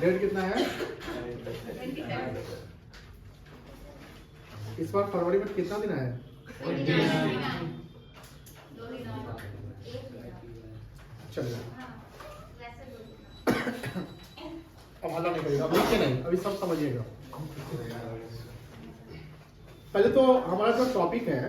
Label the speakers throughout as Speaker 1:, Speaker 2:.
Speaker 1: Date कितना है? इस बार फरवरी में कितना दिन है? चलिए अब हल्ला नहीं करेगा, अभी नहीं, अभी सब समझिएगा। पहले तो हमारा जो टॉपिक है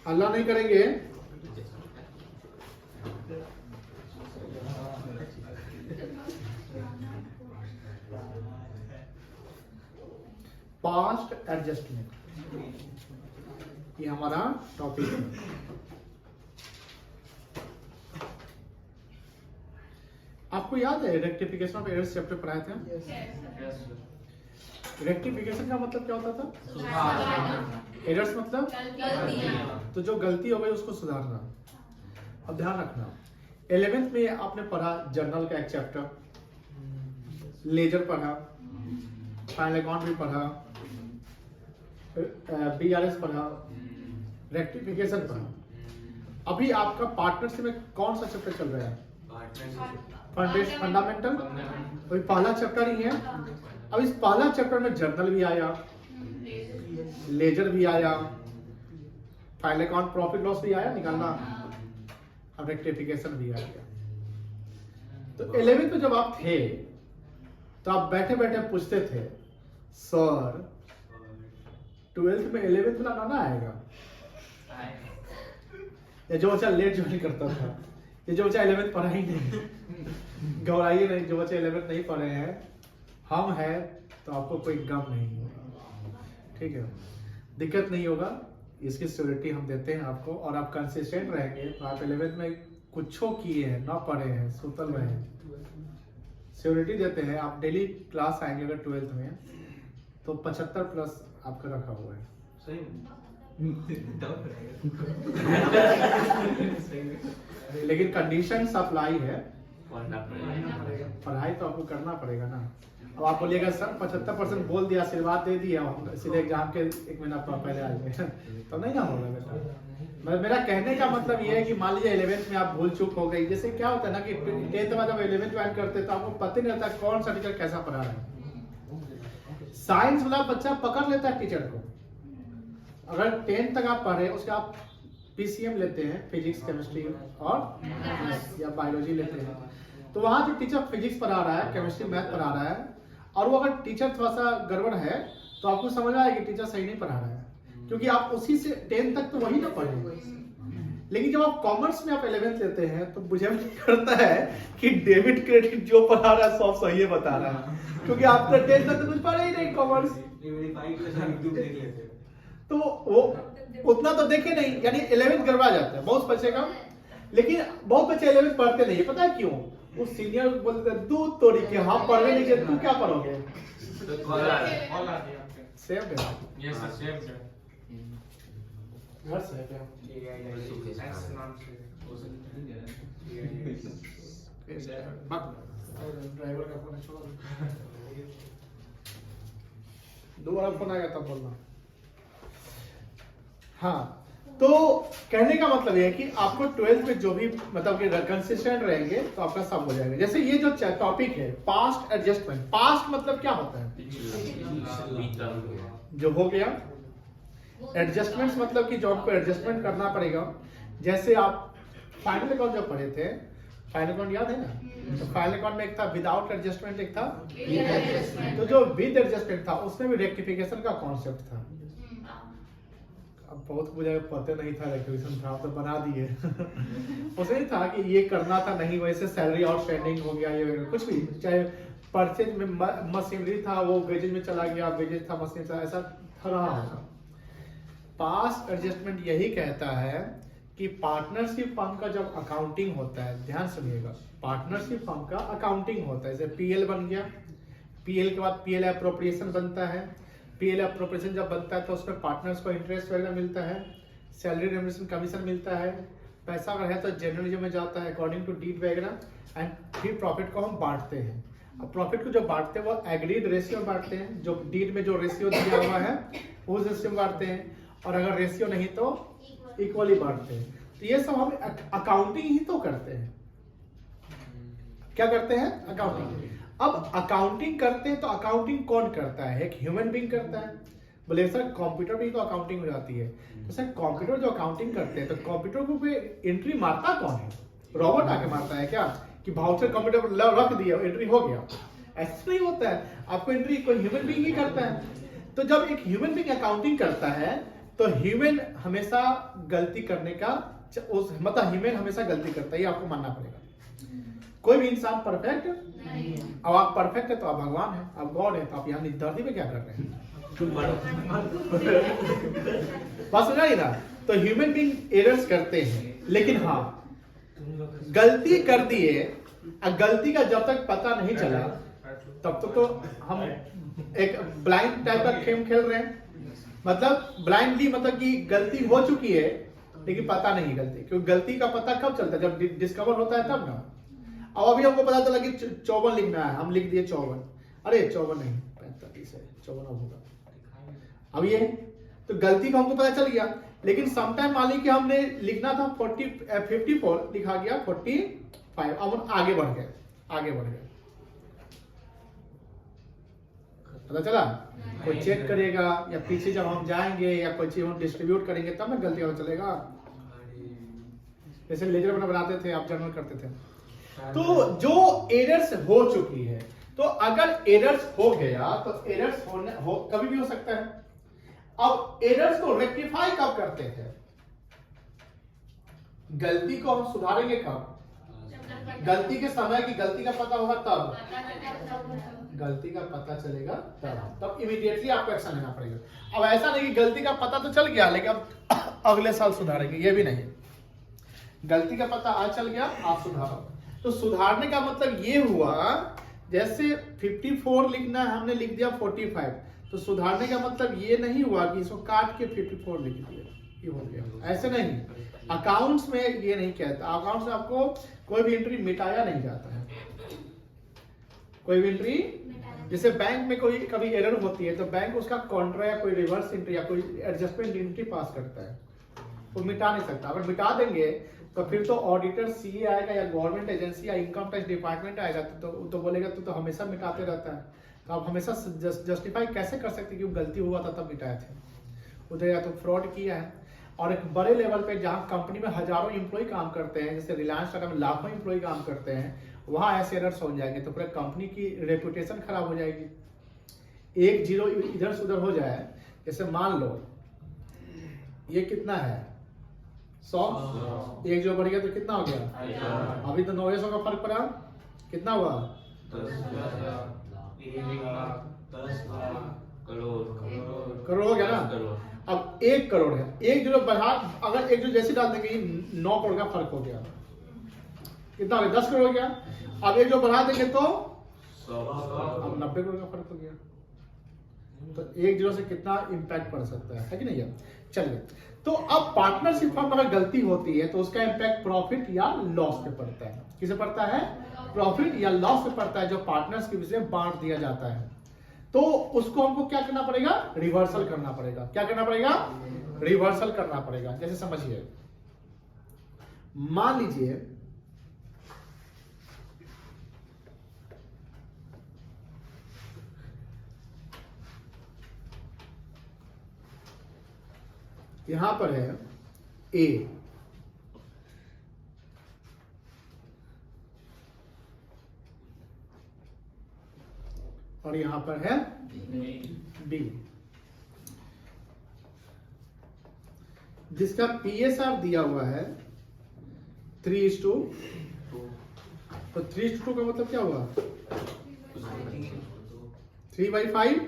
Speaker 1: हल्ला नहीं करेंगे। पास्ट एडजस्टमेंट, ये हमारा टॉपिक है। आपको याद है रेक्टिफिकेशन ऑफ एरर्स चैप्टर पढ़ाए थे? रेक्टिफिकेशन का मतलब क्या होता था? एरर्स मतलब तो जो गलती हो गई उसको सुधारना। अब ध्यान रखना, 11th में आपने पढ़ा जर्नल का एक चैप्टर, लेजर पढ़ा, फाइनल अकाउंट भी पढ़ा, BRS पढ़ा, रेक्टिफिकेशन पढ़ा। अभी आपका पार्टनरशिप में कौन सा चैप्टर चल रहा है? फंडामेंटल। अभी पहला चैप्टर ही है। अब इस पहला चैप्टर में जर्नल भी आया, लेजर भी आया, फाइनल अकाउंट प्रॉफिट लॉस भी आया निकालना, अब रेक्टिफिकेशन भी आ गया। तो 11th में जब आप थे तो आप बैठे बैठे पूछते थे, सर 12th में 11th वाला ना आएगा? या जो बच्चा लेट ज्वाइन करता था, ये जो बच्चा 11th पढ़ा ही नहीं, घबराइए नहीं, जो बच्चे 11th नहीं पढ़े हैं, हम हैं तो आपको कोई गम नहीं होगा, ठीक है, दिक्कत नहीं होगा। इसकी सिक्योरिटी हम देते हैं आपको, और आप कंसिस्टेंट रहेंगे तो आप 11th में कुछो किए हैं, ना पढ़े हैं, सुतल रहे हैं, सिक्योरिटी देते हैं। आप डेली क्लास आएंगे अगर 12th में तो 75 प्लस आपका रखा हुआ है। सही लेकिन कंडीशन अप्लाई है, पढ़ाई तो आपको करना पड़ेगा ना। अब आप बोलिएगा सर 75% बोल दिया, आशीर्वाद दे दिया, सीधे एग्जाम के 1 महीना पहले आ गए तो नहीं ना होगा बेटा। मेरा कहने का मतलब ये है कि मान लीजिए 11th में आप भूल चूक हो गई। जैसे क्या होता है ना कि 10th में जब 11th ज्वाइन करते तो आपको पता नहीं रहता कौन सा टीचर कैसा पढ़ा रहा है। साइंस वाला बच्चा पकड़ लेता है टीचर को। अगर 10th तक आप पढ़े, उसके आप PCM लेते हैं, फिजिक्स केमिस्ट्री और या बायोलॉजी लेते हैं, तो वहां जो टीचर फिजिक्स पढ़ा रहा है, केमिस्ट्री मैथ पढ़ा रहा है, और वो अगर टीचर थोड़ा सा गड़बड़ है तो आपको समझ आएगा कि टीचर सही नहीं पढ़ा रहा है, क्योंकि आप उसी से 10th तक तो वही ना पढ़े। लेकिन जब आप कॉमर्स में आप 11th लेते हैं तो मुझे करता है कि डेबिट क्रेडिट जो पढ़ा रहा है सब सही बता रहा है, क्योंकि आपने 10th तक तो कुछ पढ़ा ही नहीं कॉमर्स, तो वो उतना तो देखे नहीं, यानी 11th गड़बड़ा जाता है बहुत बच्चे का। लेकिन बहुत बच्चे 11th पढ़ते नहीं है, पता है क्यों? वो सीनियर बोलते हैं दूध तोड़ी के, हम पढ़ने नहीं गए, तू क्या पढ़ोगे? सेव है, यस सेव है, घर से है क्या? ड्राइवर का फोन छोड़ो, 2 बार फोन आएगा तब बोलना। हाँ, तो कहने का मतलब ये है कि आपको 12th में जो भी मतलब कि कंसिस्टेंट रहेंगे तो आपका सब हो जाएगा। जैसे ये जो टॉपिक है पास्ट एडजस्टमेंट, पास्ट मतलब क्या होता है? जो हो गया। एडजस्टमेंट्स मतलब कि जो आपको एडजस्टमेंट करना पड़ेगा। जैसे आप फाइनल अकाउंट जब पढ़े थे, फाइनल अकाउंट याद है ना? तो फाइनल अकाउंट में एक था विदाउट एडजस्टमेंट, एक था विद एडजस्टमेंट। तो जो विद एडजस्टमेंट था उसमें भी रेक्टिफिकेशन का कॉन्सेप्ट था। अब बहुत मुझे पता नहीं था रेक्टिफिकेशन था, तो बना दिए उसमें था कि ये करना था, नहीं वैसे सैलरी आउटस्टैंडिंग हो गया, ये कुछ भी, चाहे परचेज में मशीनरी था वो वेजेज में चला गया, वेजेज था मशीन था, ऐसा रहा होगा। पास्ट एडजस्टमेंट यही कहता है कि पार्टनरशिप फर्म का जब अकाउंटिंग होता है, ध्यान सुनिएगा, पार्टनरशिप फर्म का अकाउंटिंग होता है, जैसे PL बन गया, PL के बाद PL एप्रोप्रिएशन बनता है, पीएल अप्रोप्रिएशन जब बनता है तो उसमें पार्टनर्स को इंटरेस्ट वगैरह मिलता है, सैलरी रेम्युनरेशन कमीशन मिलता है, पैसा अगर है तो जर्नलिज्म में जाता है अकॉर्डिंग टू डीड वगैरह, एंड फिर प्रॉफिट को हम बांटते हैं। अब प्रॉफिट को जो बांटते हैं वो एग्रीड रेशियो में बांटते हैं, जो डीड में जो रेशियो दिया हुआ है उस रेशियो में बांटते हैं, और अगर रेशियो नहीं तो इक्वली बांटते हैं। तो ये सब हम अकाउंटिंग ही तो करते हैं। क्या करते हैं? अकाउंटिंग। अब अकाउंटिंग करते हैं तो अकाउंटिंग कौन करता है? एक ह्यूमन बीइंग करता है। बोले सर कंप्यूटर भी तो अकाउंटिंग हो जाती है, तो सर कंप्यूटर जो अकाउंटिंग करते हैं तो कंप्यूटर को पे एंट्री मारता कौन है? रोबोट आके मारता है क्या कि वाउचर कंप्यूटर पर रख दिया एंट्री हो गया? ऐसा नहीं होता है, आपको एंट्री कोई ह्यूमन बीइंग ही करता है। तो जब एक ह्यूमन बीइंग अकाउंटिंग करता है तो ह्यूमन हमेशा गलती करने का मतलब ह्यूमन हमेशा गलती करता है, ये आपको मानना पड़ेगा। कोई भी इंसान परफेक्ट नहीं। अब आप परफेक्ट है तो आप भगवान है, आप गॉड है, तो आप यहाँ धरती में क्या कर रहे हैं? बस हो जाएगी ना। तो ह्यूमन बीइंग एरर्स करते हैं, लेकिन हाँ गलती कर दिए, गलती का जब तक पता नहीं चला तब तक तो हम एक ब्लाइंड टाइप का गेम खेल रहे हैं। मतलब ब्लाइंडली, मतलब कि गलती हो चुकी है लेकिन पता नहीं गलती, क्योंकि गलती का पता कब चलता है? जब डिस्कवर होता है तब ना। अब अभी हमको पता चला कि 54 लिखना है, हम लिख दिए 54, अरे 54 नहीं 45 है, 54 अब होगा। अब ये तो गलती का हमको पता चल गया, लेकिन समटाइम मान ली कि हमने लिखना था 54 लिखा गया 45, अब हम आगे बढ़ गए पता चला। कोई चेक करेगा या पीछे जब हम जाएंगे या कोई चीज हम डिस्ट्रीब्यूट करेंगे तब ना गलती पता चलेगा। जैसे लेजर बनाते थे, आप जर्नल करते थे, तो जो एरर्स हो चुकी है, तो अगर एरर्स हो गया तो एरर्स कभी भी हो सकता है। अब एरर्स को रेक्टिफाई कब करते थे? गलती को हम सुधारेंगे कब? गलती के समय की गलती का पता होगा तब, गलती का पता चलेगा तब इमीडिएटली आपको एक्शन लेना पड़ेगा। अब ऐसा नहीं कि गलती का पता तो चल गया लेकिन अब अगले साल सुधारेंगे, ये भी नहीं। गलती का पता आज चल गया, आप सुधारो। तो सुधारने का मतलब ये हुआ, जैसे 54 लिखना है, हमने लिख दिया 45, तो सुधारने का मतलब ये नहीं हुआ कि इसको काट के 54 लिख दिया, ये हो गया। ऐसे नहीं, अकाउंट्स में ये नहीं कहता। अकाउंट्स में आपको कोई भी एंट्री मिटाया नहीं जाता है, कोई भी एंट्री। जैसे बैंक में कोई कभी एरर होती है तो बैंक उसका कॉन्ट्रा या कोई रिवर्स एंट्री या कोई एडजस्टमेंट एंट्री पास करता है, वो मिटा नहीं सकता। अगर मिटा देंगे तो फिर तो ऑडिटर सीए आएगा या गवर्नमेंट एजेंसी या इनकम टैक्स डिपार्टमेंट आएगा तो बोलेगा तू तो हमेशा मिटाते रहता है। तो आप हमेशा जस्टिफाई कैसे कर सकते कि गलती हुआ था तब मिटाए थे? उधर या तो फ्रॉड किया है। और एक बड़े लेवल पे जहाँ कंपनी में हजारों एम्प्लॉय काम करते हैं, जैसे रिलायंस टाटा में लाखों एम्प्लॉय काम करते हैं, वहां ऐसे एरर्स हो जाएंगे तो पूरे कंपनी की रेपुटेशन खराब हो जाएगी। एक जीरो इधर से उधर हो जाए, जैसे मान लो ये कितना है 100, एक जो बढ़ गया तो कितना हो गया? अभी तो 900 का फर्क पड़ा, कितना हुआ?
Speaker 2: 10
Speaker 1: करोड़ हो गया ना। अब 1 करोड़ है, एक जीरो बढ़ा, अगर एक जो जैसे डाल देंगे 9 करोड़ का फर्क हो गया, कितना हो गया? 10 करोड़ हो गया। अब एक जो बढ़ा देंगे तो अब 90 करोड़ का फर्क हो गया। तो एक जीरो से कितना इंपैक्ट पड़ सकता है कि नहीं? चलिए, तो अब पार्टनरशिप फर्म अगर गलती होती है तो उसका इंपैक्ट प्रॉफिट या लॉस पे पड़ता है। किसे पड़ता है? प्रॉफिट या लॉस पे पड़ता है, जो पार्टनर्स के बीच में बांट दिया जाता है। तो उसको हमको क्या करना पड़ेगा? रिवर्सल करना पड़ेगा। क्या करना पड़ेगा? रिवर्सल करना पड़ेगा। जैसे समझिए, मान लीजिए यहां पर है ए, और यहां पर है बी, जिसका पीएसआर दिया हुआ है 3:2। तो 3:2 का मतलब क्या हुआ? 3/5,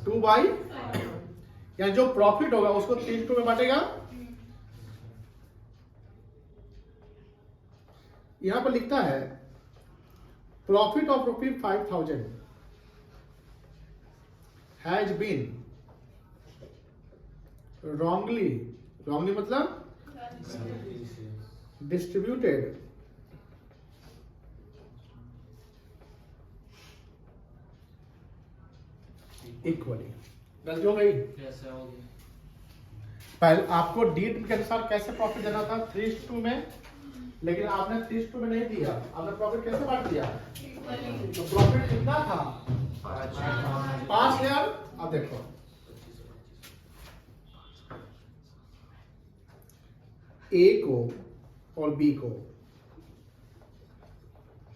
Speaker 1: 2/, या जो प्रॉफिट होगा उसको 3:2 में बांटेगा। यहां पर लिखता है profit of ₹5,000, has been wrongly मतलब डिस्ट्रीब्यूटेड इक्वली। गलती हो गई। पहले आपको डीड के अनुसार कैसे प्रॉफिट देना था 3:2 में, लेकिन आपने 3:2 में नहीं दिया, आपने प्रॉफिट कैसे बांट दिया? तो प्रॉफिट कितना था? 5,000। अब देखो ए को और बी को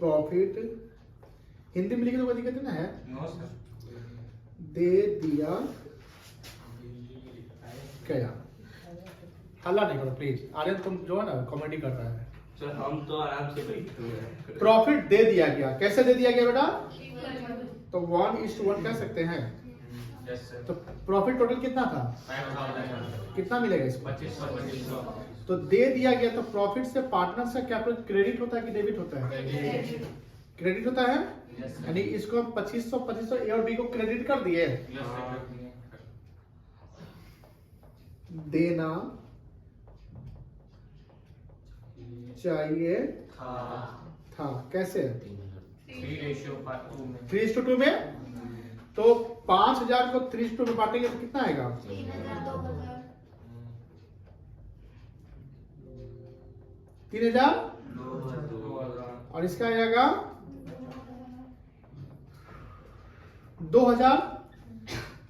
Speaker 1: प्रॉफिट हिंदी में लिखे तो कोई दिक्कत नहीं है, दे दिया क्या? हल्ला नहीं करो प्लीज। आर्यन तुम जो है ना कॉमेडी कर रहा है।
Speaker 2: सर हम तो आराम से बैठे हुए हैं।
Speaker 1: प्रॉफिट दे दिया गया, कैसे दे दिया गया बेटा? तो 1:1 कह सकते हैं। तो प्रॉफिट टोटल कितना था?
Speaker 2: 5,000।
Speaker 1: कितना मिलेगा इसको?
Speaker 2: 2500।
Speaker 1: तो दे दिया गया, तो प्रॉफिट से पार्टनर से कैपिटल क्रेडिट होता है कि डेबिट होता है? क्रेडिट होता है। यानी इसको हम 2500 ए और बी को क्रेडिट कर दिए। देना चाहिए था कैसे? 3:2 में। तो 5,000 को 3:2 में बांटेंगे तो कितना आएगा? 3,000। और इसका आएगा 2,000।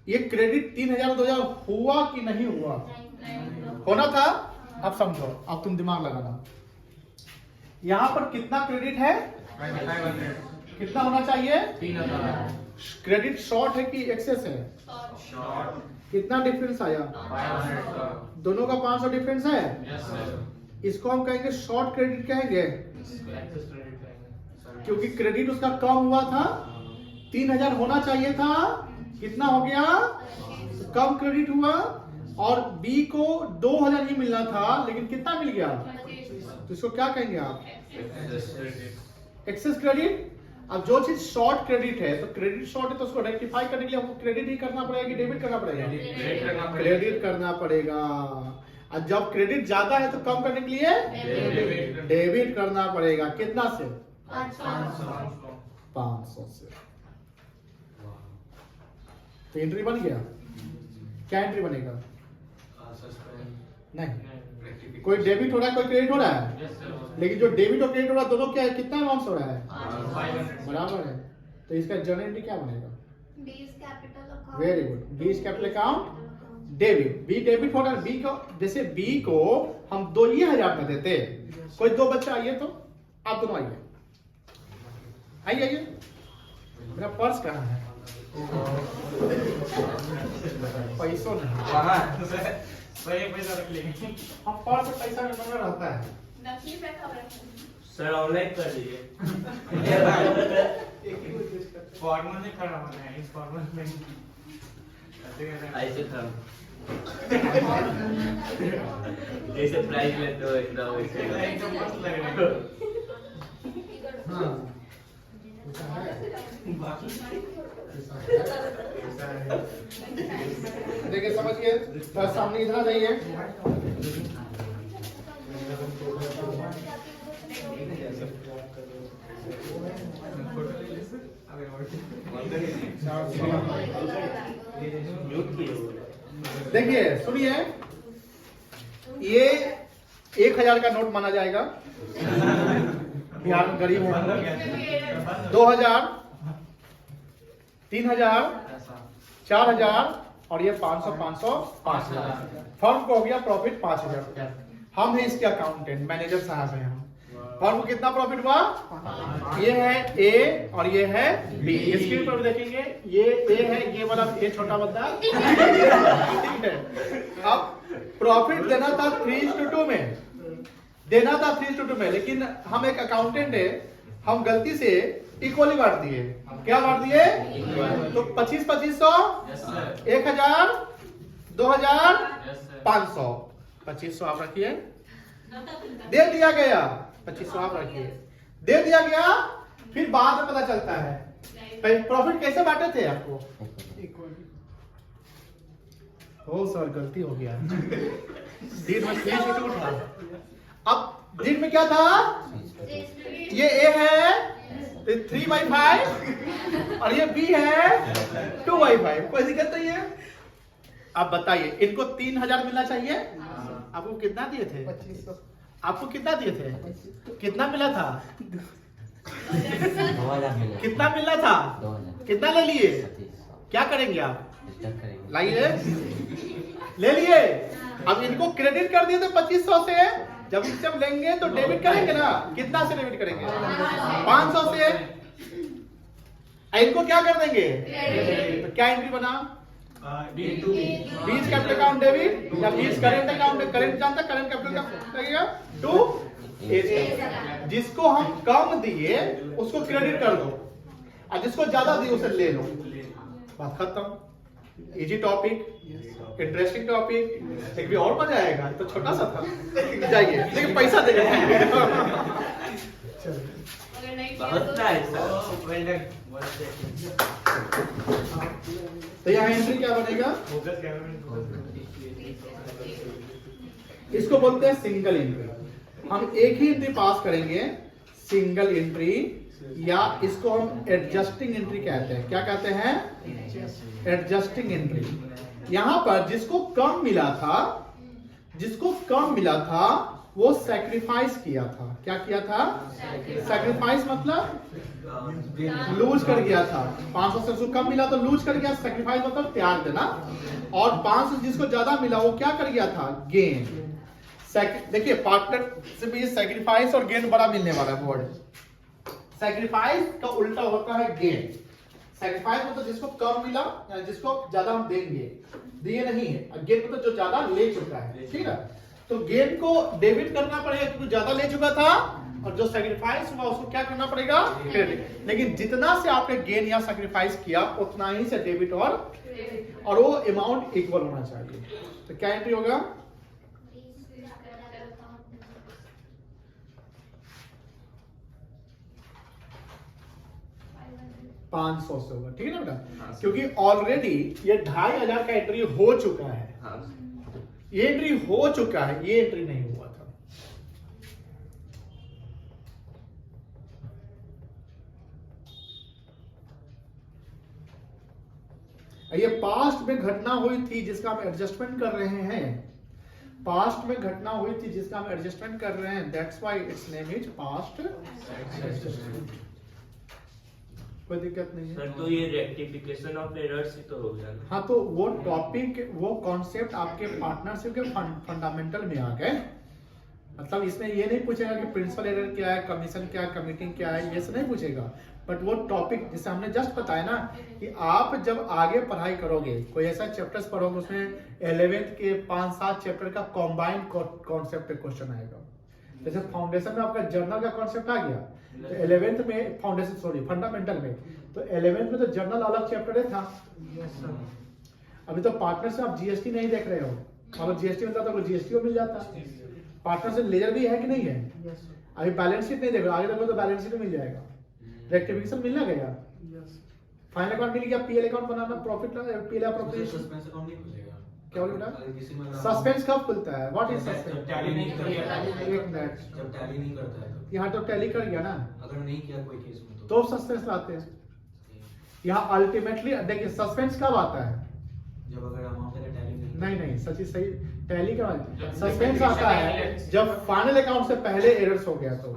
Speaker 1: ये क्रेडिट 3,000 और 2,000 हुआ कि नहीं हुआ? होना था। अब समझो, अब तुम दिमाग लगाना। यहां पर कितना क्रेडिट है?
Speaker 2: 500।
Speaker 1: कितना होना चाहिए?
Speaker 2: 3,000।
Speaker 1: क्रेडिट शॉर्ट है कि एक्सेस है?
Speaker 2: शॉर्ट।
Speaker 1: कितना डिफरेंस आया?
Speaker 2: 500।
Speaker 1: दोनों का 500 डिफरेंस है।
Speaker 2: Yes sir.
Speaker 1: इसको हम कहेंगे शॉर्ट क्रेडिट कहेंगे,
Speaker 2: एक्सेस क्रेडिट कहेंगे
Speaker 1: क्योंकि क्रेडिट उसका कम हुआ था। 3,000 होना चाहिए था, कितना हो गया? कम क्रेडिट हुआ। और बी को 2,000 ही मिलना था, लेकिन कितना मिल गया? तो इसको क्या कहेंगे आप? Excess credit. अब जो चीज शॉर्ट क्रेडिट है, तो क्रेडिट शॉर्ट है तो उसको रेक्टिफाई करने के लिए हमको क्रेडिट ही करना पड़ेगा कि डेबिट करना पड़ेगा? क्रेडिट करना पड़ेगा। और जब क्रेडिट ज्यादा है तो कम करने के लिए डेबिट करना पड़ेगा। कितना से? 500 से। तो एंट्री बन गया। क्या एंट्री बनेगा? नहीं, कोई डेबिट हो रहा है, कोई क्रेडिट हो रहा है, लेकिन जो डेबिट और क्रेडिट हो रहा है दोनों क्या है? कितना अमाउंट हो रहा है?
Speaker 2: 500
Speaker 1: बराबर है। तो इसका जर्नल एंट्री क्या बनेगा? Very good. B is capital account debit. B debit हो रहा है। बी को जैसे बी को हम 2,000 में देते, कोई दो बच्चा आइए, तो आप दोनों आइए, आइए आइए। मेरा पर्स कहाँ है? पैसों नहीं,
Speaker 2: पैसा रख लेंगे।
Speaker 1: हम पर्स में पैसा में रहता है।
Speaker 2: सर ऑनलाइन कर दीजिए। फॉर्मल में खड़ा होना है, इस फॉर्मल में ऐसे था। जैसे प्राइस में तो एकदम एकदम मस्त लग रहा है।
Speaker 1: हाँ देखिए, समझिए। बस सामने इधर आ जाइए। देखिए सुनिए, ये 1,000 का नोट माना जाएगा। बिहार में गरीब होगा। 2,000, 3,000, 4,000 और ये 500, 500, 5,000। फर्म को हो गया प्रॉफिट 5,000। हम हैं इसके अकाउंटेंट, मैनेजर साहब हैं हम। फर्म को कितना प्रॉफिट हुआ? ये है ए और ये है बी। स्क्रीन पर देखेंगे, ये ए है, ये वाला ए छोटा बंदा। ठीक है। अब प्रॉफिट देना था 3:2 में, देना था 3:2 में, लेकिन हम एक अकाउंटेंट है, हम गलती से इक्वली बांट दिए। क्या बांट दिए? तो 2500, 1,000, 2,000, 500। 2500 आप रखिए। दे दिया गया। 2500 आप रखिए। दे दिया गया। फिर बाद में पता चलता है प्रॉफिट कैसे बांटे थे आपको? ओ सर गलती हो गया। दिन में 3 था, अब दिन में क्या था, ये A है 3/5 और ये B है 2/5, कोई दिक्कत नहीं है। अब बताइए इनको 3000 मिलना चाहिए, आपको कितना दिए थे? 2500। आपको कितना दिए थे? कितना मिला था?
Speaker 3: 2000 मिला।
Speaker 1: कितना मिलना था?
Speaker 3: 2000।
Speaker 1: कितना ले लिए?
Speaker 3: 2500।
Speaker 1: क्या करेंगे आप?
Speaker 3: स्टार्ट करेंगे।
Speaker 1: लाइए, ले लिए। अब इनको क्रेडिट कर दिए थे 2500 से, जब लेंगे तो डेबिट करेंगे ना, कितना से डेबिट करेंगे? 500 से। इनको क्या कर देंगे? तो क्या एंट्री बना? बीच कैपिटल अकाउंट डेबिट या बीच करेंट अकाउंट, करेंट जानता, करेंट कैपिटल का लगेगा 2 जिसको हम कम दिए उसको क्रेडिट कर दो और जिसको ज्यादा दिए उसे ले लो, बात खत्म। इजी टॉपिक, इंटरेस्टिंग टॉपिक, एक भी और मजा आएगा, तो छोटा सा था। जाइए लेकिन पैसा देगा।
Speaker 2: बहुत नाइस।
Speaker 1: तो यहाँ एंट्री क्या बनेगा? इसको बोलते हैं सिंगल एंट्री। हम एक ही एंट्री पास करेंगे, सिंगल एंट्री, या इसको हम एडजस्टिंग एंट्री कहते हैं। क्या कहते हैं? Adjusting entry. यहां पर जिसको कम मिला था वो सैक्रिफाइस किया था। क्या किया था? सैक्रिफाइस मतलब लूज कर गया था। 500 से उसको कम मिला तो लूज कर गया, सैक्रिफाइस मतलब त्याग देना। और 500 जिसको ज्यादा मिला वो क्या कर गया था? गेन। देखिए पार्टनर से भी सैक्रिफाइस और गेन बड़ा मिलने वाला है वर्ड। सैक्रिफाइस का उल्टा होता है गेन। सैक्रिफाइस मतलब जिसको कम मिला, जिसको ज्यादा हम देंगे, दिए नहीं है। गेन मतलब जो ज्यादा ले चुका है, ठीक है। तो गेन को डेबिट करना पड़ेगा क्योंकि ज्यादा ले चुका था, और जो सैक्रिफाइस हुआ उसको क्या करना पड़ेगा? क्रेडिट। लेकिन जितना से आपने गेन या सैक्रिफाइस किया उतना ही से डेबिट और वो अमाउंट इक्वल होना चाहिए। तो क्या एंट्री होगा? $500 से होगा, ठीक है ना बेटा? क्योंकि ऑलरेडी ये 2500 का एंट्री हो चुका है। ये एंट्री हो चुका है, ये एंट्री नहीं हुआ था। ये पास्ट में घटना हुई थी जिसका हम एडजस्टमेंट कर रहे हैं। पास्ट में घटना हुई थी जिसका हम एडजस्टमेंट कर रहे हैं। That's why it's name is past adjustment. कोई दिक्कत नहीं है
Speaker 2: सर, तो ये रेक्टिफिकेशन ऑफ एरर्स ही तो हो गया ना?
Speaker 1: हाँ, तो वो टॉपिक, वो कॉन्सेप्ट आपके पार्टनरशिप के फंडामेंटल में आ गए। मतलब इसमें ये नहीं पूछेगा कि प्रिंसिपल एरर क्या है, कमीशन क्या है, कमिटिंग क्या है, ये सब नहीं पूछेगा। बट वो टॉपिक जैसे हमने जस्ट बताया ना कि आप जब आगे पढ़ाई करोगे, कोई ऐसा चैप्टर्स पढ़ोगे उसमें 11th के 5-7 चैप्टर का कॉम्बाइंड कॉन्सेप्ट पे क्वेश्चन आएगा। जैसे फाउंडेशन में आपका जर्नल का कॉन्सेप्ट आ गया, तो 11th में फंडामेंटल में, तो 11th में तो जर्नल अलग चैप्टर था। अभी तो पार्टनर से आप जीएसटी नहीं देख रहे हो, अगर जीएसटी मिलता तो जीएसटी को मिल जाता। पार्टनर से लेजर भी है कि नहीं है? अभी बैलेंस शीट नहीं देखो, आगे देखो तो बैलेंस शीट मिल जाएगा। रेक्टिफिकेशन मिलना गया, फाइनल अकाउंट मिल गया, पीएल अकाउंट बनाना, प्रॉफिट पीएल अप्रोप्रिएशन। क्या बोले बेटा? सस्पेंस कब खुलता है? What is suspense?
Speaker 4: टैली नहीं करता है।
Speaker 1: एक मिनट,
Speaker 4: जब टैली नहीं करता है तो
Speaker 1: यहाँ तो टैली कर गया ना,
Speaker 4: अगर नहीं किया कोई केस में
Speaker 1: तो सस्पेंस लाते हैं। यहाँ अल्टीमेटली देखिए सस्पेंस कब आता है?
Speaker 4: जब अगर अमाउंट का टैली
Speaker 1: नहीं सच्ची सही टैली का सस्पेंस आता है जब फाइनल अकाउंट से पहले एरर्स हो गया। तो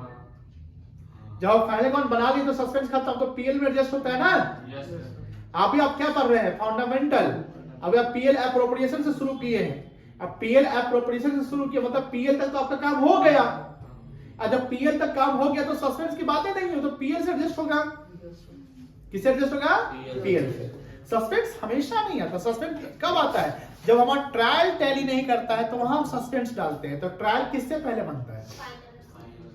Speaker 1: जब फाइनल अकाउंट बना ली तो सस्पेंस खत्म, तो पीएल में एडजस्ट होता है ना। अभी आप क्या पढ़ रहे हैं? फंडामेंटल। अभी आप पीएल एप्रोप्रिएशन से शुरू किए हैं। अब पीएल एप्रोप्रिएशन से शुरू किया मतलब पीएल तक तो आपका काम हो गया। और जब पीएल तक काम हो गया तो सस्पेंस की बातें नहीं हो, तो पीएल से एडजस्ट होगा। किससे एडजस्ट होगा? पीएल से। सस्पेंस हमेशा नहीं आता। सस्पेंस कब आता है? जब हमारा ट्रायल टैली नहीं करता है तो वहां हम सस्पेंस डालते हैं। तो ट्रायल किससे पहले बनता है?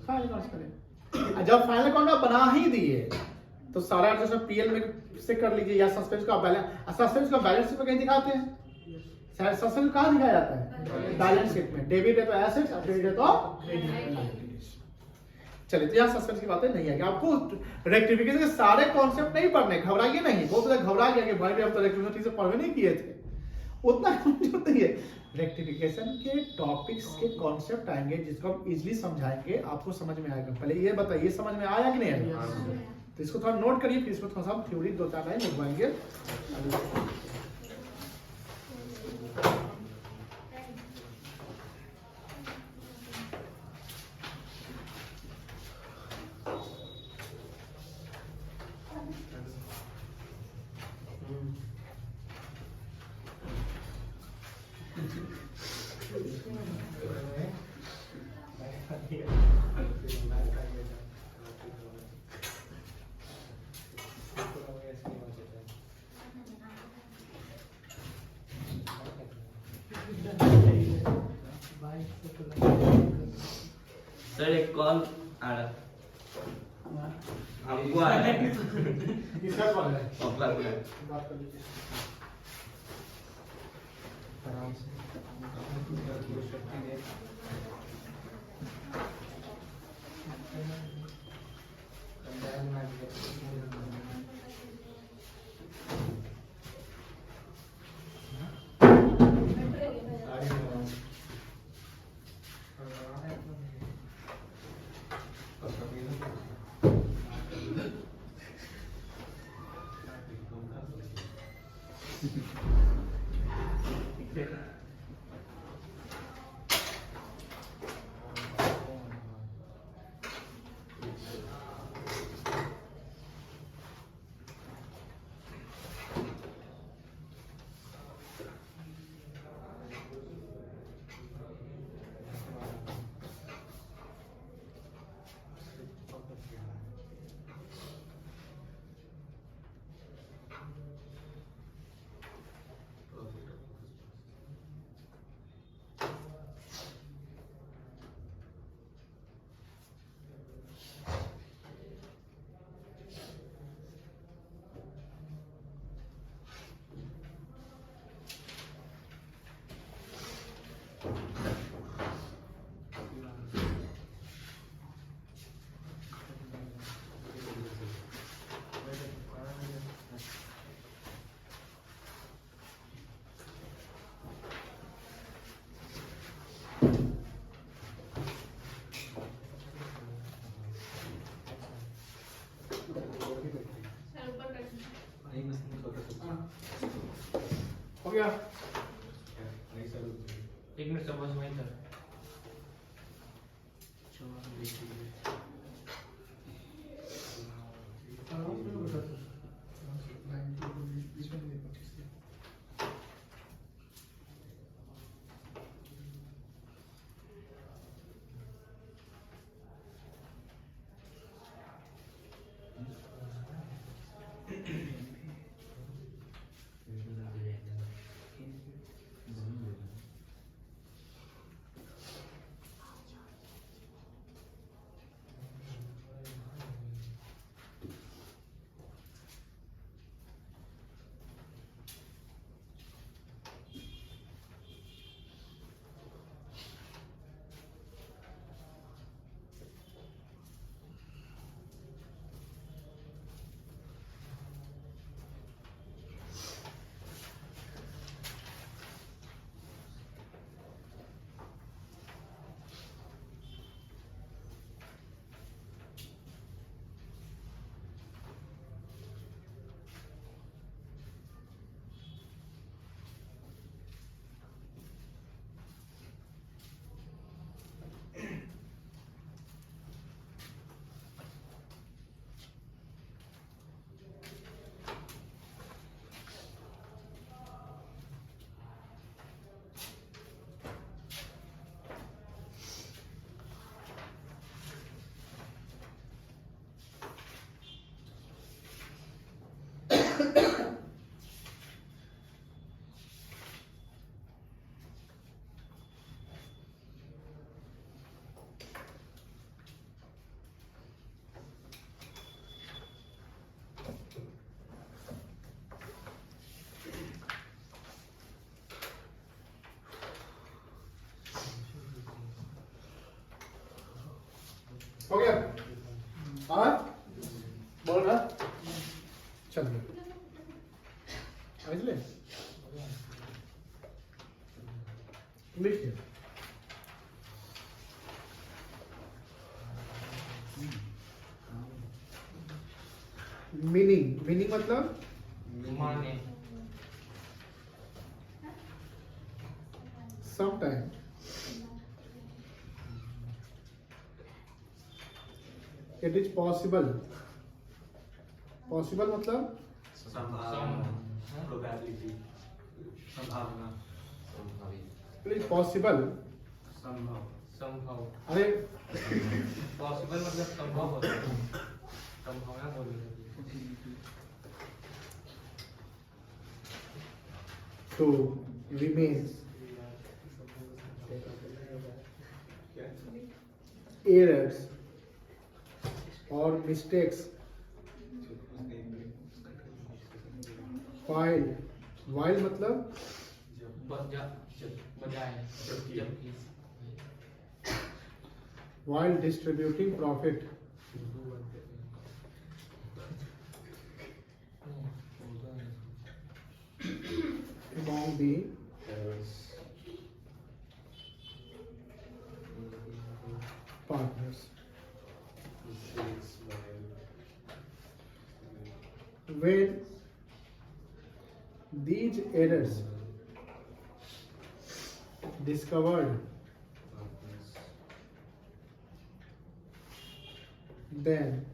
Speaker 1: फाइनल अकाउंट पहले। जब फाइनल अकाउंट बना ही दिए तो सारा एडजस्टमेंट पीएल में से कर लीजिए, या सस्पेंस का बैलेंस, सस्पेंस का बैलेंस शीट में कहीं दिखाते हैं? सस्पेंस कहाँ दिखाया जाता है? बैलेंस शीट में। डेबिट है तो एसेट्स, क्रेडिट है तो लायबिलिटीज। चलिए, तो यहाँ सस्पेंस की बातें नहीं आएगी। आपको रेक्टिफिकेशन के सारे कॉन्सेप्ट नहीं पढ़ने, घबराइए नहीं। बहुत ज्यादा घबरा गया कि भाई हम तो रेक्टिफिकेशन से पढ़वे नहीं किए थे। उतना कमजोर नहीं है। रेक्टिफिकेशन के टॉपिक्स के कॉन्सेप्ट आएंगे जिसको हम इजीली समझाएंगे, आपको समझ में आएगा। पहले ये बताइए समझ में आया कि नहीं आया? तो इसको थोड़ा नोट करिए, फिर इसको थोड़ा सा थ्योरी 2-4 लाइन लिखवाएंगे।
Speaker 2: सर एक कॉल आ रहा हमको आ रहा है।
Speaker 1: किसका कॉल है?
Speaker 2: अपना अपना
Speaker 1: बात कर लीजिए आराम से। हो गया?
Speaker 3: एक मिनट समझ में था।
Speaker 1: लिखिए मीनिंग, मीनिंग मतलब
Speaker 3: माने,
Speaker 1: sometime, it is possible, possible मतलब
Speaker 4: प्रोबेबिलिटी, संभावना,
Speaker 1: इट इज पॉसिबल,
Speaker 3: संभव,
Speaker 1: अरे
Speaker 3: पॉसिबल मतलब संभव होता है, संभावना बोली
Speaker 1: to remain errors or mistakes while मतलब
Speaker 3: बजाय, जबकि,
Speaker 1: while distributing profit among the partners. When these errors discovered, then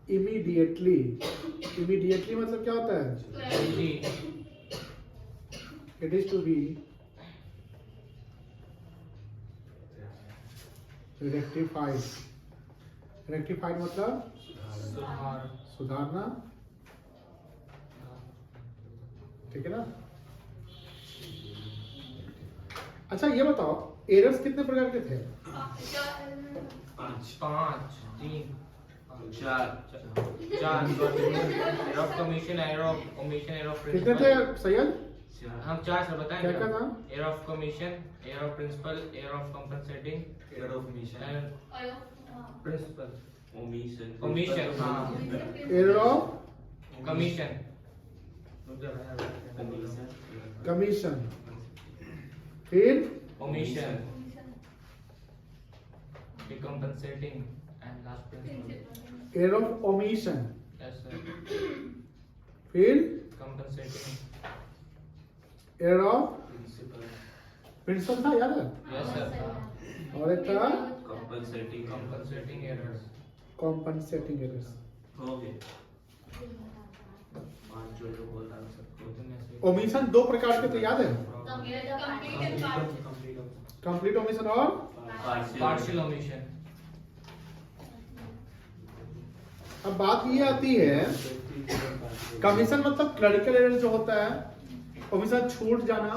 Speaker 1: immediately मतलब क्या होता है?
Speaker 3: जी,
Speaker 1: It is to be rectified. Rectified मतलब
Speaker 3: सुधार,
Speaker 1: सुधारना, ठीक है ना? अच्छा ये बताओ एरर्स कितने प्रकार के थे?
Speaker 3: 5, 3,
Speaker 2: चार
Speaker 3: 4, error of commission, error of omission, error of
Speaker 1: कितने थे सैयद?
Speaker 3: हम 4 से बताएं
Speaker 1: क्या क्या था?
Speaker 3: Error of commission, error of principal, error of compensating,
Speaker 4: error of mission,
Speaker 3: and principal,
Speaker 2: omission
Speaker 3: omission, हाँ,
Speaker 1: एरर ऑफ
Speaker 3: कमीशन,
Speaker 1: कमीशन, फिर
Speaker 3: omission, compensating and last principal,
Speaker 1: error of omission,
Speaker 3: yes sir,
Speaker 1: फिर
Speaker 3: कंपनसेटिंग,
Speaker 1: एरर ऑफ प्रिंसिपल था याद है?
Speaker 3: Yes sir,
Speaker 1: और एक था
Speaker 3: compensating errors,
Speaker 1: compensating errors.
Speaker 2: हो गए पांच जो बोल रहा हूं सबको।
Speaker 1: ओमिशन दो प्रकार के थे याद है? कंप्लीट ओमिशन और
Speaker 3: पार्शियल ओमिशन,
Speaker 1: अब बात ये आती है कमीशन मतलब क्लरिकल एरर जो होता है, ओमिशन छूट जाना,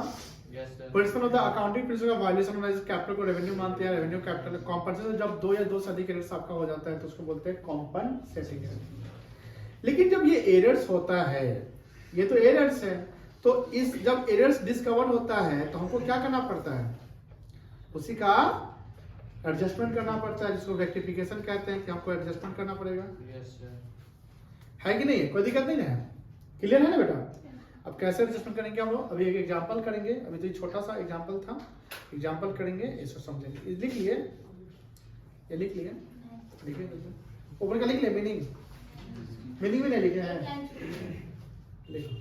Speaker 3: यस सर,
Speaker 1: प्रिंसिपल होता है अकाउंटिंग प्रिंसिपल का वायलेशन होना, जैसे कैपिटल को रेवेन्यू मानते हैं, रेवेन्यू कैपिटल कॉम्पनसेशन जब दो या दो से अधिक एरर्स आपका हो जाता है तो उसको बोलते हैं कॉम्पनसेटिंग एरर। लेकिन जब ये एरर्स होता है, ये तो एरर्स है, तो इस जब एरर्स डिस्कवर होता है तो हमको क्या करना पड़ता है? उसी का एडजस्टमेंट करना पड़ता है, जिसको रेक्टिफिकेशन कहते हैं कि हमको एडजस्टमेंट करना पड़ेगा,
Speaker 3: यस सर,
Speaker 1: है कि नहीं? कोई दिक्कत नहीं ना है? क्लियर है ना बेटा? अब कैसे एडजस्टमेंट करेंगे हम लोग? अभी एक एग्जांपल करेंगे, अभी तो ये छोटा सा एग्जांपल था, एग्जांपल करेंगे, इसको समझेंगे। ये लिख लिए, ये लिख लिए, लिखिए ऊपर का लिख ले, मीनिंग मीनिंग भी नहीं लिखे हैं, लिखो।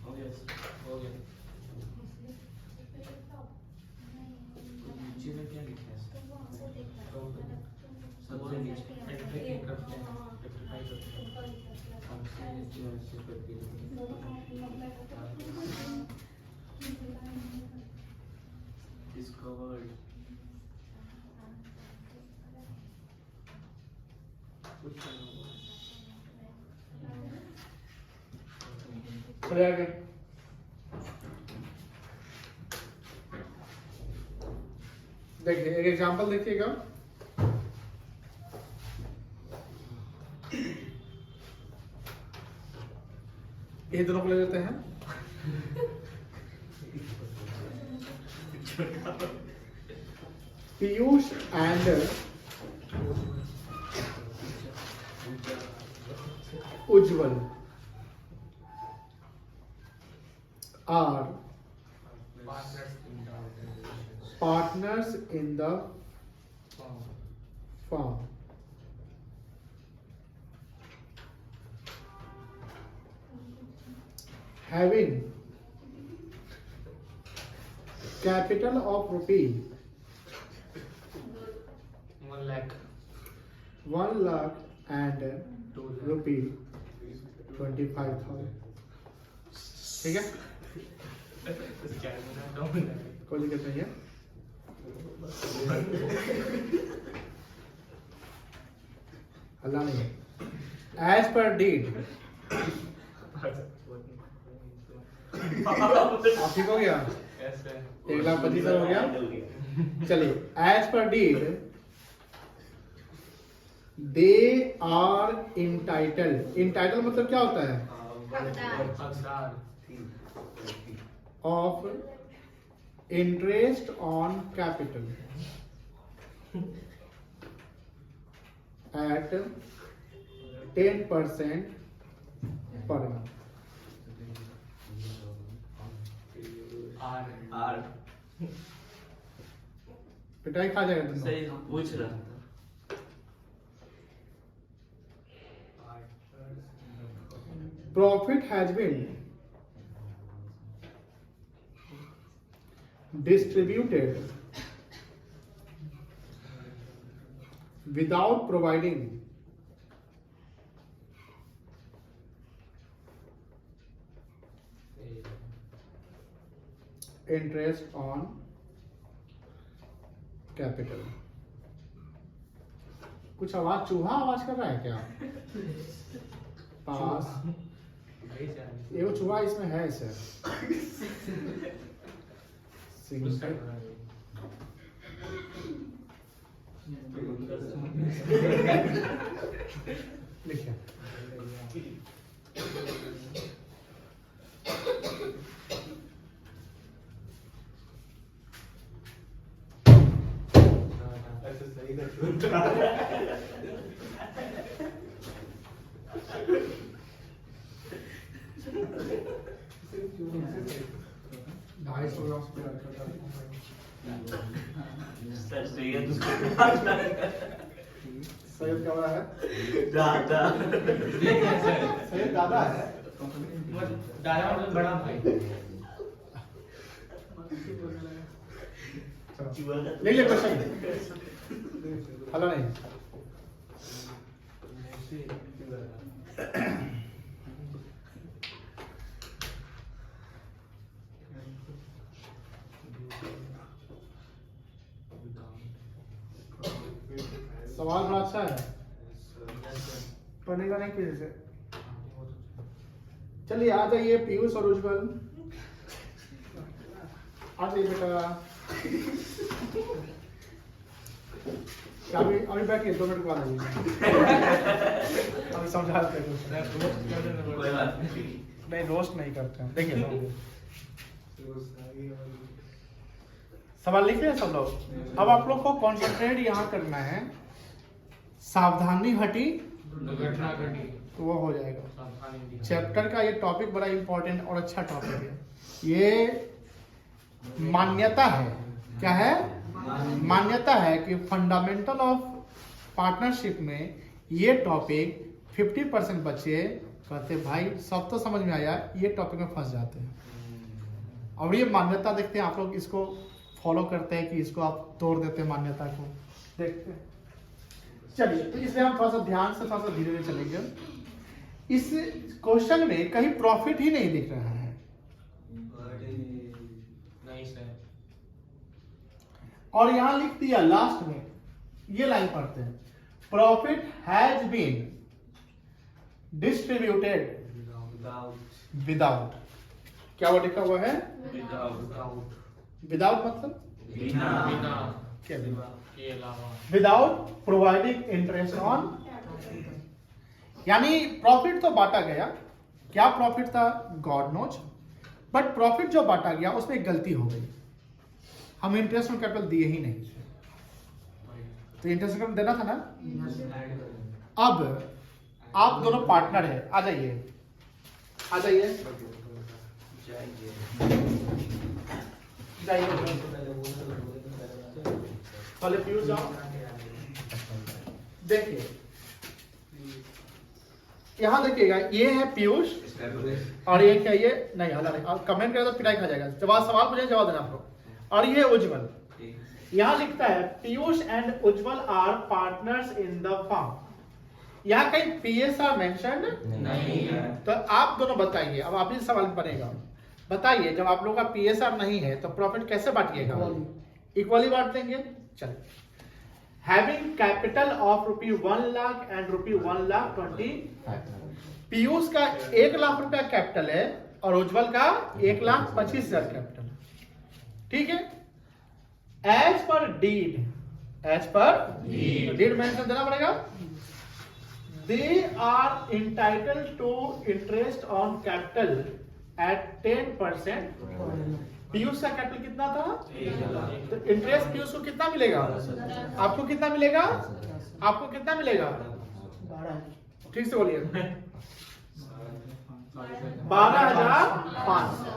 Speaker 2: हो गया
Speaker 3: हो गया,
Speaker 2: नीचे में क्या लिखा है सबसे नीचे
Speaker 3: रेक्टिफाई करते हैं, रेक्टिफाई करते हैं,
Speaker 2: सबसे नीचे ऐसे करके डिस्कवर्ड कुछ
Speaker 1: चले आगे। देखिए एक एग्जांपल देखिएगा, ये दोनों को ले लेते हैं। Piyush and Ujjwal are
Speaker 3: partners
Speaker 1: partners
Speaker 3: in the organization.
Speaker 1: in the
Speaker 3: Firm.
Speaker 1: firm. Having capital of rupee
Speaker 3: 1 lakh.
Speaker 1: 1 lakh and
Speaker 3: 2 lakh.
Speaker 1: rupee 25,000. ठीक है,
Speaker 3: क्या है?
Speaker 1: कोई दिक्कत नहीं है। अल्लाह नहीं है। एज पर डीड आप ठीक हो गया,
Speaker 3: कैसे?
Speaker 1: 1,25,000 हो गया। चलिए, as per deed they are entitled. Entitle मतलब क्या होता है?
Speaker 3: हकदार।
Speaker 1: Of interest on capital at 10% पर annum।
Speaker 3: आर।
Speaker 1: पिटाई खा जाएगा तुम।
Speaker 2: सही पूछ रहा था।
Speaker 1: Profit has been distributed without providing interest on capital। कुछ आवाज, चूहा आवाज कर रहा है क्या? पास ये वो चूहा इसमें है सर। सिंगल लिखिए।
Speaker 2: सर सैयद उसको
Speaker 1: सैयद क्या बड़ा है?
Speaker 2: दादा
Speaker 1: सैयद दादा है।
Speaker 3: दादा मतलब बड़ा भाई।
Speaker 1: ले ले क्वेश्चन। हलो नहीं। सवाल बड़ा अच्छा है, पढ़ने का नहीं किसी से। चलिए आ जाइए पीयूष और उज्जवल, आ जाइए बेटा। अभी अभी बैठिए, 2 मिनट बाद आइए। अभी समझा देते हैं।
Speaker 2: कोई बात नहीं।
Speaker 1: नहीं, रोस्ट नहीं करते हैं। देखिए सवाल लिख रहे हैं सब लोग। अब आप लोग को कॉन्सेंट्रेट यहाँ करना है। सावधानी हटी
Speaker 3: दुर्घटना घटी
Speaker 1: तो वो हो जाएगा।
Speaker 3: सावधानी दिखाई।
Speaker 1: चैप्टर का ये टॉपिक बड़ा इंपॉर्टेंट और अच्छा टॉपिक है। ये मान्यता है। क्या है? मान्यता है कि फंडामेंटल ऑफ पार्टनरशिप में ये टॉपिक 50% बच्चे कहते भाई सब तो समझ में आया, ये टॉपिक में फंस जाते हैं। और ये मान्यता देखते हैं आप लोग, इसको फॉलो करते हैं कि इसको आप तोड़ देते हैं मान्यता को, देखते हैं। चलिए, तो इसलिए हम थोड़ा सा ध्यान से, थोड़ा सा धीरे धीरे चलेंगे। इस क्वेश्चन में कहीं प्रॉफिट ही नहीं दिख रहा है।
Speaker 3: नहीं सर।
Speaker 1: और यहां लिख दिया लास्ट में, ये लाइन पढ़ते हैं, profit has been distributed without. क्या वो लिखा हुआ है? विदाउट मतलब
Speaker 2: बिना
Speaker 3: बिना
Speaker 1: क्या?
Speaker 3: के अलावा।
Speaker 1: Without providing interest on. यानी प्रॉफिट तो बांटा गया, क्या प्रॉफिट था गॉड नोज, बट प्रॉफिट जो बांटा गया उसमें एक गलती हो गई, हम इंटरेस्ट ऑन कैपिटल दिए ही नहीं। तो इंटरेस्ट ऑन कैपिटल देना था ना। अब आप दोनों पार्टनर है, आ जाइए आ जाइए। जाइए पहले पीयूष जाओ। देखिए यहाँ देखिएगा, ये है पीयूष और ये क्या, ये नहीं हला नहीं, कमेंट करें तो पिटाई खा जाएगा। जवाब सवाल पूछे जवाब देना आपको। और ये उज्जवल, यहाँ लिखता है Piyush and Ujjwal are partners in the firm. यहाँ कहीं पीएसआर मेंशन्ड नहीं है, तो आप दोनों बताइए। अब आप ही सवाल बनेगा, बताइए जब आप लोगों का पीएसआर नहीं है तो प्रॉफिट कैसे बांटिएगा? इक्वली बांट देंगे। चलिए, having capital of ₹1 lakh and ₹1,20,000, Piyush का 1 लाख रुपया कैपिटल है और उज्जवल का 1,25,000 कैपिटल, ठीक है। As per deed, as per deed mention देना पड़ेगा। They are entitled to interest on capital at 10%। Piyush का कैपिटल कितना था? तो इंटरेस्ट पीयूष को कितना मिलेगा? आपको कितना मिलेगा? आपको कितना मिलेगा? ठीक से बोलिए। 12,500।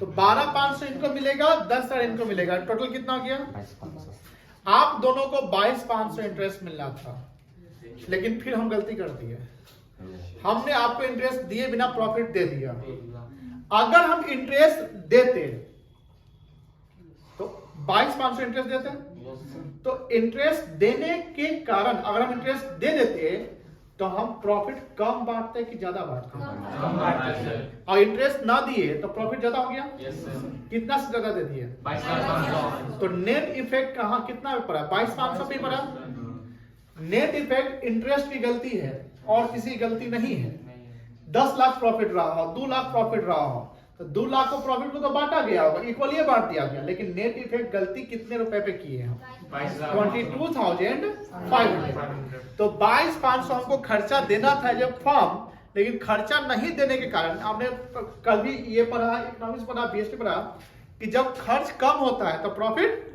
Speaker 1: तो 12,500 इनको मिलेगा, 10,000 इनको मिलेगा, टोटल कितना हो गया? आप दोनों को 22,500 इंटरेस्ट मिलना था, लेकिन फिर हम गलती कर दिए, हमने आपको इंटरेस्ट दिए बिना प्रॉफिट दे दिया। अगर हम इंटरेस्ट देते तो 22,500 इंटरेस्ट देते, तो इंटरेस्ट देने के कारण अगर हम इंटरेस्ट दे देते तो हम प्रॉफिट कम बांटते कि ज्यादा बांटते? और इंटरेस्ट ना दिए तो प्रॉफिट ज्यादा हो गया। कितना से ज्यादा दे दिए? 22,500। तो नेट इफेक्ट कहाँ कितना में पड़ा? 22,500 पे पड़ा। नेट इफेक्ट इंटरेस्ट की गलती है और किसी गलती नहीं है। 10 लाख प्रॉफिट रहा हो, 2 लाख प्रॉफिट रहा हो, तो 2 लाख को प्रॉफिट को तो बांटा गया होगा, इक्वली बांट दिया गया, लेकिन नेट इफेक्ट गलती कितने रुपए पे किए हैं? 22,500। तो 22,500 हमको खर्चा देना था जब फर्म, लेकिन खर्चा नहीं देने के कारण, आपने कल भी ये पढ़ा, इकोनॉमिक्स पढ़ा, बीएसटी पढ़ा, कि जब खर्च कम होता है तो प्रॉफिट,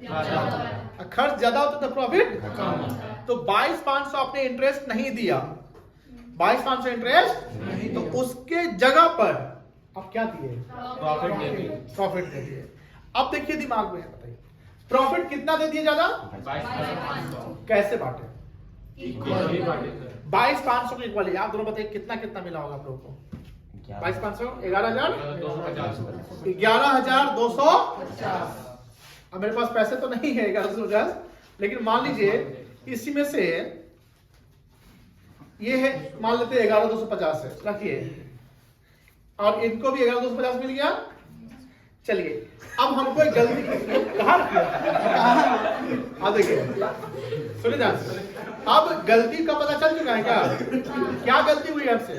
Speaker 1: खर्च ज्यादा होता है तो प्रॉफिट कम। तो 22,500 आपने इंटरेस्ट नहीं दिया, 22,500 इंटरेस्ट नहीं, तो उसके जगह पर आप क्या दिए? प्रॉफिट दे दिए। अब देखिए दिमाग में है, बताइए प्रॉफिट कितना दे दिए ज्यादा? 22,500। कैसे बांटे? 22,500 को इक्वली। आप दोनों बताइए कितना कितना मिला होगा आप लोगों को? 22,500 11,250। अब मेरे पास पैसे तो नहीं है 11,250, लेकिन मान लीजिए इसी में से ये है, मान लेते हैं 11,250 है, रखिए, और इनको भी 11,250 मिल गया। चलिए, अब हमको एक गलती कहाँ देखिए, सुनिए ध्यान से। अब गलती का पता चल चुका है क्या गलती हुई हमसे?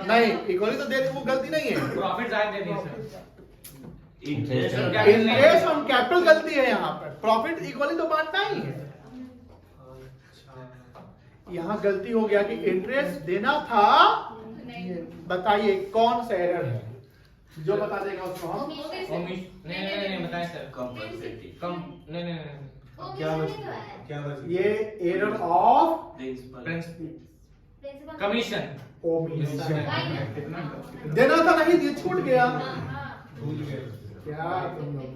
Speaker 1: नहीं, इक्वली तो दे, वो गलती नहीं है,
Speaker 3: प्रॉफिट ज्यादा दे दिए।
Speaker 1: इंटरेस्ट ऑन कैपिटल गलती है यहाँ पर, प्रॉफिट इक्वली तो बांटना ही है। यहाँ गलती हो गया कि इंटरेस्ट देना था। बताइए कौन सा एरर है जो बता देगा उसको हम?
Speaker 3: नहीं बताएं सर। कम नहीं
Speaker 4: क्या
Speaker 1: ये एरर ऑफ
Speaker 3: कमीशन
Speaker 1: देना था, नहीं दिया, छूट गया। क्या तुम लोग,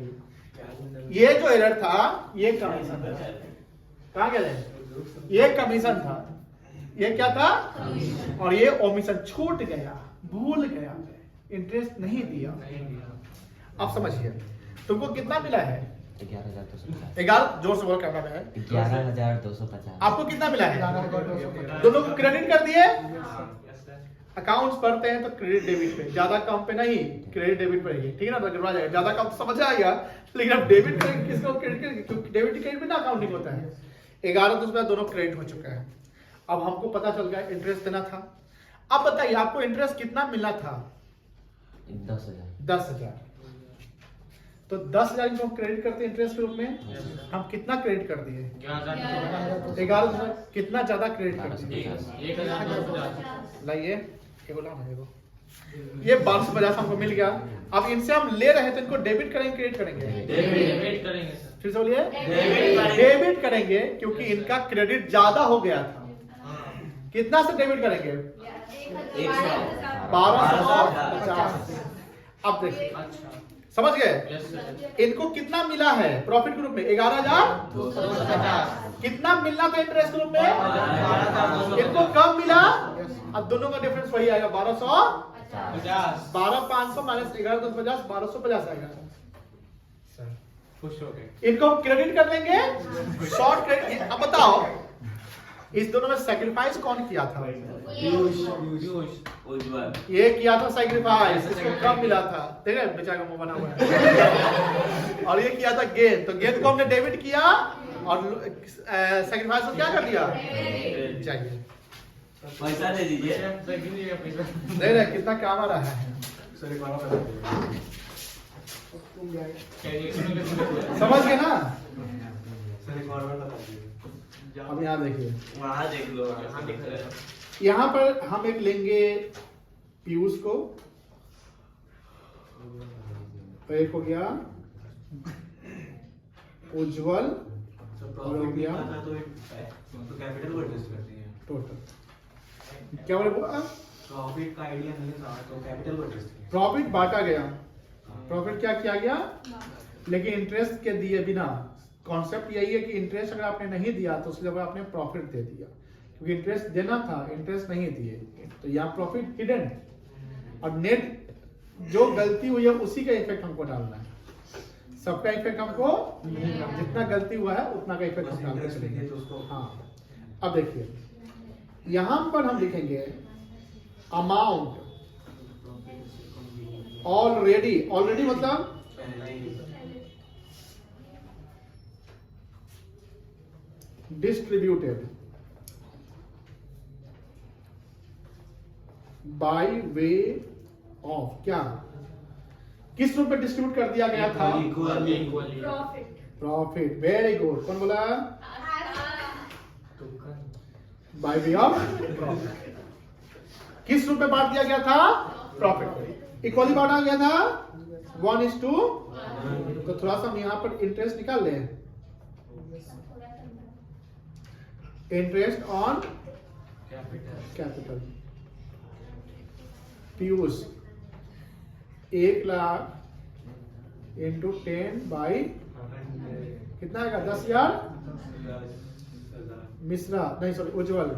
Speaker 1: ये जो एरर था ये कमीशन था। कहाँ गए? ये कमीशन था, ये क्या था? और ये ओमिशन, छूट गया, भूल गया, इंटरेस्ट नहीं दिया। अब समझिए तुमको कितना मिला है? 11,250। जोर से बोल, कैमरा में है।
Speaker 5: 11,250।
Speaker 1: आपको कितना मिला है? दोनों को क्रेडिट कर दिए। अकाउंट्स पढ़ते हैं तो क्रेडिट डेबिट पे, ज्यादा कम पे नहीं, क्रेडिट डेबिट पे ही, ठीक है ना? तो गड़बड़ा जाएगा, ज्यादा कम समझ आएगा, लेकिन अब डेबिट करेंगे किसको? क्रेडिट करेंगे, क्योंकि डेबिट क्रेडिट में ना अकाउंटिंग होता है। 11,250 दोनों क्रेडिट हो चुका है। अब हमको पता चल गया इंटरेस्ट देना था। अब बताइए आपको इंटरेस्ट कितना मिलना था? 10,000। तो 10,000 इनको क्रेडिट करते हैं इंटरेस्ट के रूप में। हम कितना क्रेडिट कर दिए? 11,000। कितना ज्यादा क्रेडिट कर दिए?
Speaker 3: 1,000।
Speaker 1: लाइए ये 1250 हमको मिल गया। अब इनसे हम ले रहे तो इनको डेबिट करेंगे क्रेडिट करेंगे?
Speaker 3: डेबिट करेंगे सर।
Speaker 1: फिर से बोलिए, डेबिट करेंगे, क्योंकि इनका क्रेडिट ज्यादा हो गया था। कितना से डेबिट करेंगे? 1250। अब देखिए,
Speaker 3: अच्छा
Speaker 1: समझ गए?
Speaker 3: यस सर
Speaker 1: इनको कितना मिला है प्रॉफिट ग्रुप में? 11,000।
Speaker 3: 250
Speaker 1: कितना मिलना था इंटरेस्ट ग्रुप में?
Speaker 3: 12,250
Speaker 1: इनको कम मिला। अब दोनों का डिफरेंस वही आएगा, 1250 माइनस 11,250 1250 आएगा।
Speaker 3: खुश हो गए
Speaker 1: इनको क्रेडिट कर लेंगे, शॉर्ट क्रेडिट। अब बताओ इस दोनों में सैक्रिफाइस कौन किया था?
Speaker 2: उज्जवल
Speaker 1: ये किया था सैक्रिफाइस, इसको कम मिला था, ठीक है, बेचारा का मुंह बना हुआ है। और ये किया था गेन, तो गेन को हमने डेबिट किया और सैक्रिफाइस को क्या कर दिया? चाहिए
Speaker 2: पैसा दे दीजिए।
Speaker 1: नहीं रहे, कितना काम आ रहा है। समझ गए ना? अब यहाँ देखिए,
Speaker 2: वहाँ देख लो, वहाँ दिख रहा है।
Speaker 1: यहाँ पर हम एक लेंगे पीयूष को, तो एक हो गया उज्जवल और हो गया टोटल। क्या बोले?
Speaker 6: प्रॉफिट का आइडिया नहीं था तो कैपिटल को टेस्ट किया।
Speaker 1: प्रॉफिट बांटा गया, प्रॉफिट क्या किया गया, लेकिन इंटरेस्ट के दिए बिना। कॉन्सेप्ट यही है कि इंटरेस्ट अगर आपने नहीं दिया तो उसकी जगह आपने प्रॉफिट दे दिया, क्योंकि इंटरेस्ट देना था, इंटरेस्ट नहीं दिए, तो यहाँ प्रॉफिट हिडन है। और नेट जो गलती हुई है उसी का इफेक्ट हमको डालना है, सबका इफेक्ट हमको, जितना गलती हुआ है उतना का इफेक्ट हम डालते चलेंगे। हाँ, अब देखिए यहां पर हम लिखेंगे अमाउंट ऑलरेडी। ऑलरेडी मतलब डिस्ट्रीब्यूटेड बाय वे ऑफ, क्या किस रूप में डिस्ट्रीब्यूट कर दिया गया था? प्रॉफिट। वेरी गुड, कौन बोला? By way of profit. किस रूप में बांट दिया गया था? प्रॉफिट। इक्वली बांटा गया था 1:2। तो थोड़ा सा हम यहां पर इंटरेस्ट निकाल लें। Interest on capital. Piyush 1,00,000 into 10 by कितना आएगा? 10,000। मिश्रा नहीं, सॉरी, उज्जवल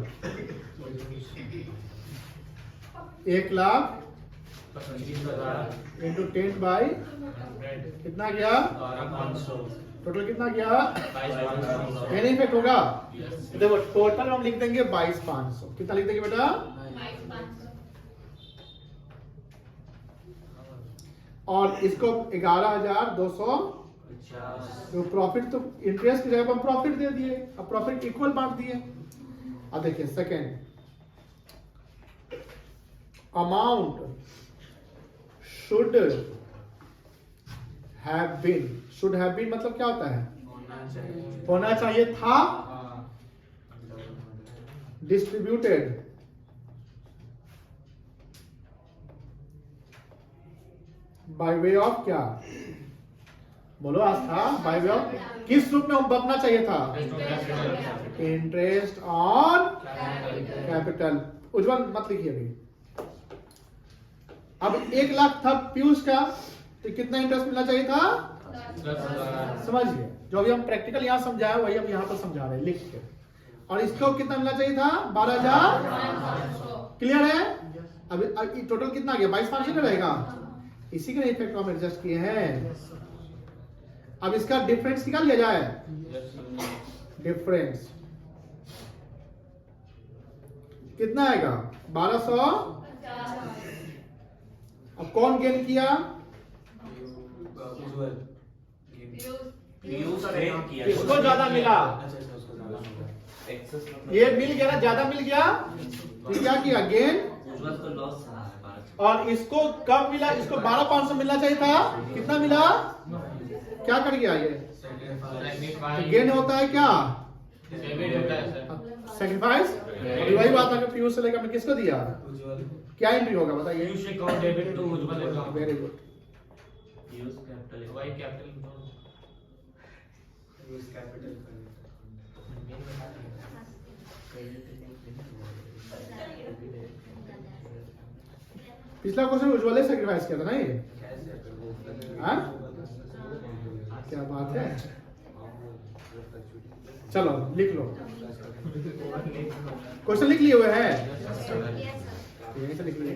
Speaker 1: 1,00,000 इंटू 10 बाई कितना गया? टोटल कितना गया? 22,500। ये नहीं इफेक्ट होगा? देखो टोटल हम लिख देंगे 22,500। कितना लिख देंगे बेटा?
Speaker 4: 22,500।
Speaker 1: और इसको 11,250। तो प्रॉफिट तो इंटरेस्ट की जगह पर हम प्रॉफिट दे दिए, अब प्रॉफिट इक्वल बांट दिए। अब देखिए second, amount should have been. Should have been मतलब क्या होता है? होना चाहिए था। डिस्ट्रीब्यूटेड बाय वे ऑफ क्या? बोलो आस्था, बाय वे ऑफ किस रूप में बदलना चाहिए था? Interest on capital. उज्जवल मत लिखिए अभी। अब 1,00,000 था पीयूष का, तो कितना इंटरेस्ट मिलना चाहिए था?
Speaker 3: 10,000।
Speaker 1: समझिए, जो अभी हम प्रैक्टिकल यहाँ समझाया वही हम यहाँ पर समझा रहे हैं लिख के। और इसको कितना मिलना चाहिए था? 12,000। क्लियर है? अब टोटल कितना गया? 22,500 रहेगा। इसी का इफेक्ट हम एडजस्ट किए हैं। अब इसका डिफरेंस निकाल लिया जाए। डिफरेंस कितना आएगा? 1200। अब कौन गेन किया? किसको ज्यादा मिला? ये मिल गया ना, ज्यादा मिल गया, तो क्या किया? गेन।
Speaker 2: उज्जवल को लॉस था।
Speaker 1: और इसको कम मिला, इसको 12,500 मिलना चाहिए था, कितना मिला? क्या कर गया ये? तो गेन होता है क्या? सैक्रिफाइस। वही बात है, पीयूष से लेकर मैं किसको दिया? क्या एंट्री होगा बताइए? Very good. पिछला क्वेश्चन उज्जवल सैक्रिफाइस किया था ना ये? हाँ? क्या बात है, चलो लिख लो। क्वेश्चन लिख लिए हुए हैं,
Speaker 4: Yes, sir.
Speaker 1: यहीं से लिख लिए।